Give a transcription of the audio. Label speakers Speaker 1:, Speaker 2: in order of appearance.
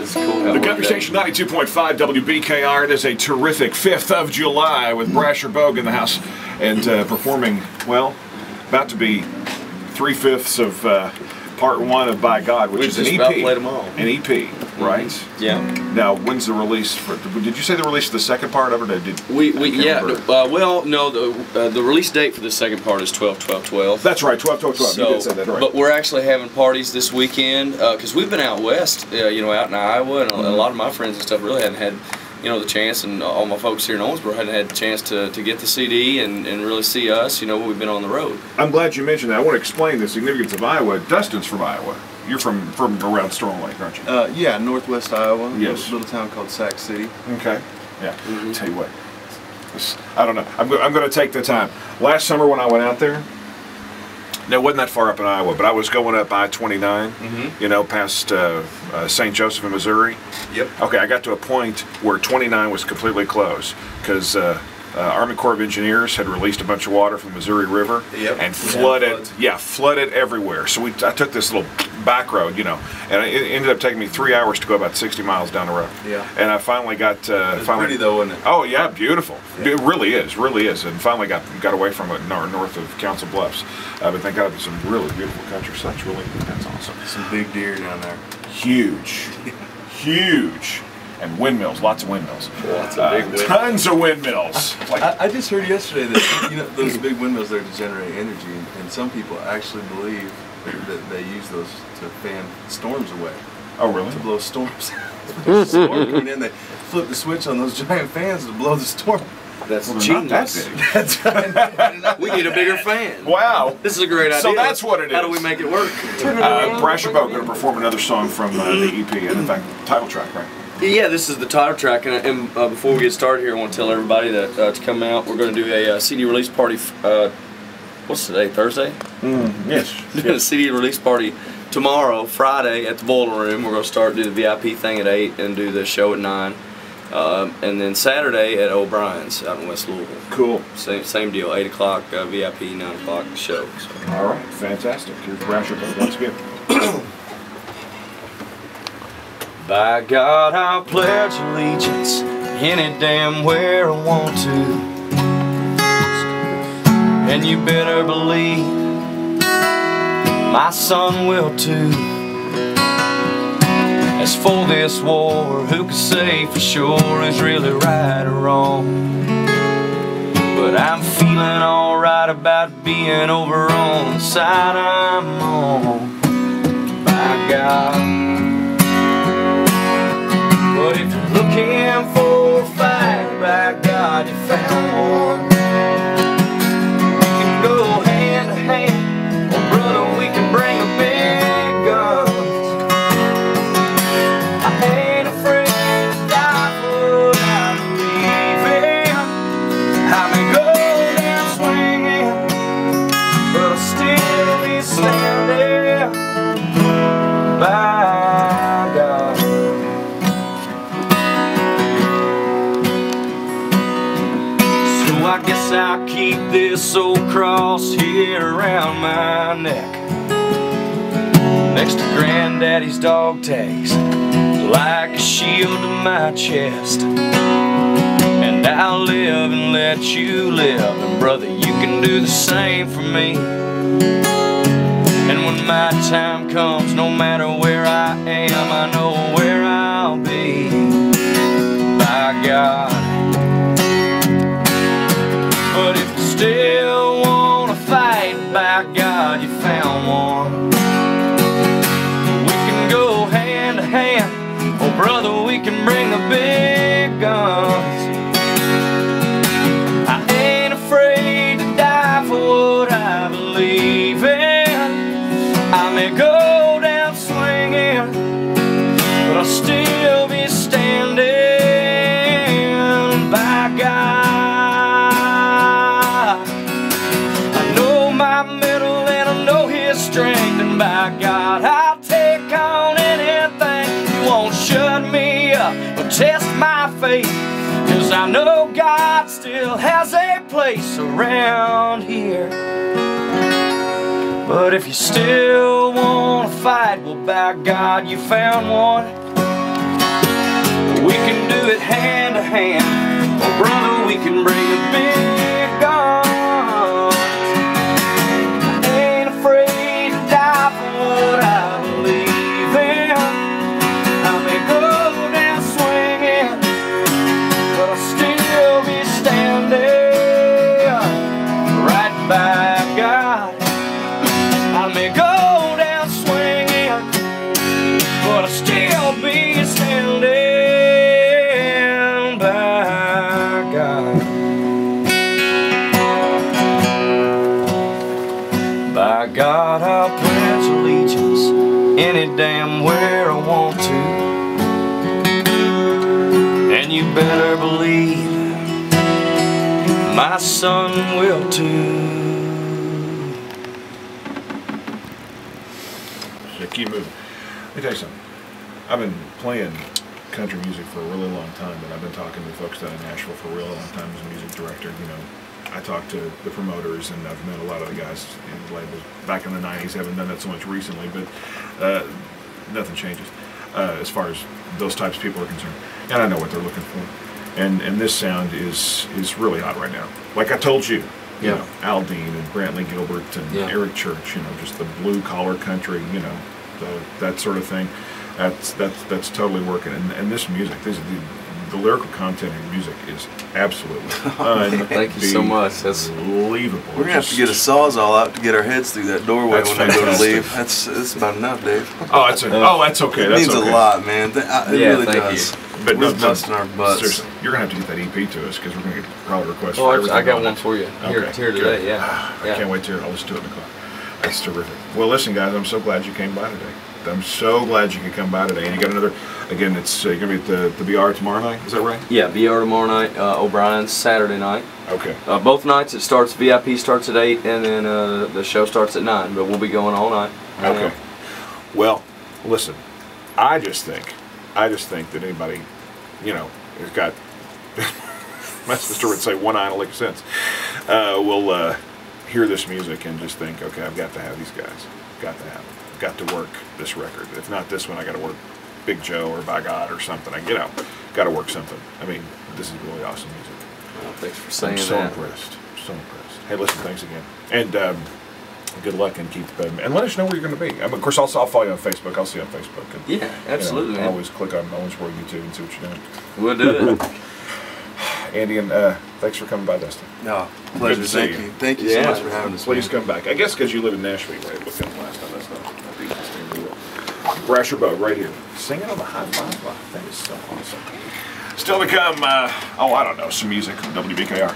Speaker 1: it's cool.
Speaker 2: The Country Station 92.5 WBKR. It is a terrific 5th of July with Brasher Bogue in the house and performing, well, about to be 3/5 of part 1 of By God, which is an EP. An EP, right?
Speaker 1: Yeah.
Speaker 2: Now, when's the release for? Did you say the release of the second part of it? Or did
Speaker 1: well, no. The release date for the second part is 12/12/12.
Speaker 2: That's right, 12/12/12.
Speaker 1: So,
Speaker 2: you did say that, right?
Speaker 1: But we're actually having parties this weekend because we've been out west, you know, out in Iowa, and a lot of my friends and stuff really hadn't had, you know, the chance, and all my folks here in Owensboro hadn't had the chance to get the CD and really see us, you know, when we've been on the road.
Speaker 2: I'm glad you mentioned that. I want to explain the significance of Iowa. Dustin's from Iowa. You're from around Storm Lake, aren't you?
Speaker 3: Yeah, northwest Iowa.
Speaker 2: Yes.
Speaker 3: A little town called Sac City.
Speaker 2: Okay. Yeah. Tell you what. I don't know. I'm going to take the time. Last summer when I went out there, now, it wasn't that far up in Iowa, but I was going up I-29, you know, past St. Joseph in Missouri.
Speaker 3: Yep.
Speaker 2: Okay, I got to a point where 29 was completely closed because Army Corps of Engineers had released a bunch of water from the Missouri River and flooded, flooded everywhere. So I took this little back road, you know, and it ended up taking me 3 hours to go about 60 miles down the road.
Speaker 3: Yeah.
Speaker 2: And I finally got.
Speaker 3: It's pretty though, isn't it?
Speaker 2: Oh yeah, beautiful. Yeah. It really is, and finally got away from it north of Council Bluffs. But thank God it's some really beautiful countryside. That's awesome.
Speaker 3: Some big deer down there.
Speaker 2: Huge, huge. And windmills, lots of windmills.
Speaker 3: Lots of big windmills.
Speaker 2: Tons of windmills.
Speaker 3: I just heard yesterday that, you know, those big windmills there to generate energy, and some people actually believe that they use those to fan storms away.
Speaker 2: Oh, really?
Speaker 3: To blow storms. Storm coming in, they flip the switch on those giant fans to blow the storm.
Speaker 1: That's
Speaker 2: not that big.
Speaker 3: That's right.
Speaker 1: We need a bigger fan.
Speaker 2: Wow.
Speaker 1: This is a great idea.
Speaker 2: So that's what it is.
Speaker 1: How do we make it work?
Speaker 2: Brasher Bogue going to perform another song from the EP, and in fact, title track, right?
Speaker 1: Yeah, this is the title track, and before we get started here, I want to tell everybody that to come out. We're going to do a CD release party. What's today? Thursday?
Speaker 2: Yes.
Speaker 1: Doing a CD release party tomorrow, Friday, at the Boiler Room. We're going to start do the VIP thing at 8 and do the show at 9, and then Saturday at O'Brien's out in West Louisville.
Speaker 2: Cool.
Speaker 1: Same deal. 8 o'clock VIP, 9 o'clock show. So.
Speaker 2: All right, fantastic. Here's Brasher Bogue once again.
Speaker 1: By God, I'll pledge allegiance any damn where I want to, and you better believe my son will too. As for this war, who can say for sure who's really right or wrong? But I'm feeling alright about being over on the side I'm on. By God. But if you're looking for a fight, by God, you found one. We can go hand to hand, oh brother, we can bring the big guns. I ain't afraid to die for what I believe in. I may go down swinging, but I'll still be standing by God. I guess I'll keep this old cross here around my neck, next to Granddaddy's dog tags, like a shield to my chest. And I'll live and let you live, and brother, you can do the same for me. And when my time comes, no matter where I am, I know where I'll be. By God. But if you still wanna fight, by God, you found one. We can go hand to hand, oh brother, we can bring the big guns. I ain't afraid to die for what I believe in. I may go down swinging, but I'll still be standing by God. Strength, and by God, I'll take on anything. You won't shut me up or test my faith, 'cause I know God still has a place around here. But if you still wanna fight, well, by God, you found one. hand. Oh brother, we can bring a big guns. I ain't afraid to die for what I believe in. I may go down swinging, but I'll still be standing right by God. I may go down swinging, but I'll still be standing by God. By God, I'll pledge allegiance any damn where I want to. And you better believe my son will too.
Speaker 2: Keep moving. Let me tell you something. I've been playing country music for a really long time, but I've been talking to folks down in Nashville for a really long time as a music director. You know, I talk to the promoters, and I've met a lot of the guys in the labels back in the 90s. Haven't done that so much recently, but nothing changes as far as those types of people are concerned. And I know what they're looking for. And this sound is really hot right now. Like I told you. You know, Al Dean and Brantley Gilbert and Eric Church, you know, just the blue collar country, you know, that sort of thing. That's totally working. And this music, the lyrical content in music is absolutely
Speaker 4: Thank you so much. That's
Speaker 2: unbelievable.
Speaker 3: We're gonna have to get a sawzall out to get our heads through that doorway when we go to leave. That's about enough, Dave.
Speaker 2: Oh, that's okay.
Speaker 3: It means a lot, man. It really does.
Speaker 2: But
Speaker 3: we're busting our butts.
Speaker 2: Seriously, you're gonna have to get that EP to us because we're gonna get probably requests.
Speaker 4: Oh,
Speaker 2: for
Speaker 4: I got one for you here
Speaker 2: good.
Speaker 4: today. Yeah.
Speaker 2: I can't wait to hear it. I'll listen to it in the car. That's terrific. Well, listen, guys, I'm so glad you came by today. I'm so glad you could come by today. And you got another. Again, it's you're gonna be at the BR tomorrow night. Is that right?
Speaker 4: Yeah, BR tomorrow night. O'Brien's Saturday night.
Speaker 2: Okay.
Speaker 4: Both nights it starts. VIP starts at 8, and then the show starts at 9. But we'll be going all night.
Speaker 2: Okay. Well, listen. I just think that anybody, you know, has got, my sister would say, one eye and a lick of sense, will hear this music and just think, okay, I've got to have these guys. Got to have them. Got to work this record. If not this one, I got to work Big Joe or By God or something. You know, got to work something. I mean, this is really awesome music.
Speaker 4: Well, thanks for saying
Speaker 2: I'm so
Speaker 4: that.
Speaker 2: impressed. So impressed. Hey, listen, thanks again. And good luck and keep and let us know where you're going to be. Of course, I'll follow you on Facebook. I'll see you on Facebook. And,
Speaker 4: yeah, absolutely.
Speaker 2: You know, always click on where you too and see what you're doing.
Speaker 4: We'll do it.
Speaker 2: Andy, and thanks for coming by, Dustin.
Speaker 3: No, pleasure. Thank you. Thank you so much for having us.
Speaker 2: Please come back. I guess because you live in Nashville, right? Look at the last time. That's not Brasher Boat right here. Singing on the high five line. That is so awesome. Still to come, I don't know, some music on WBKR.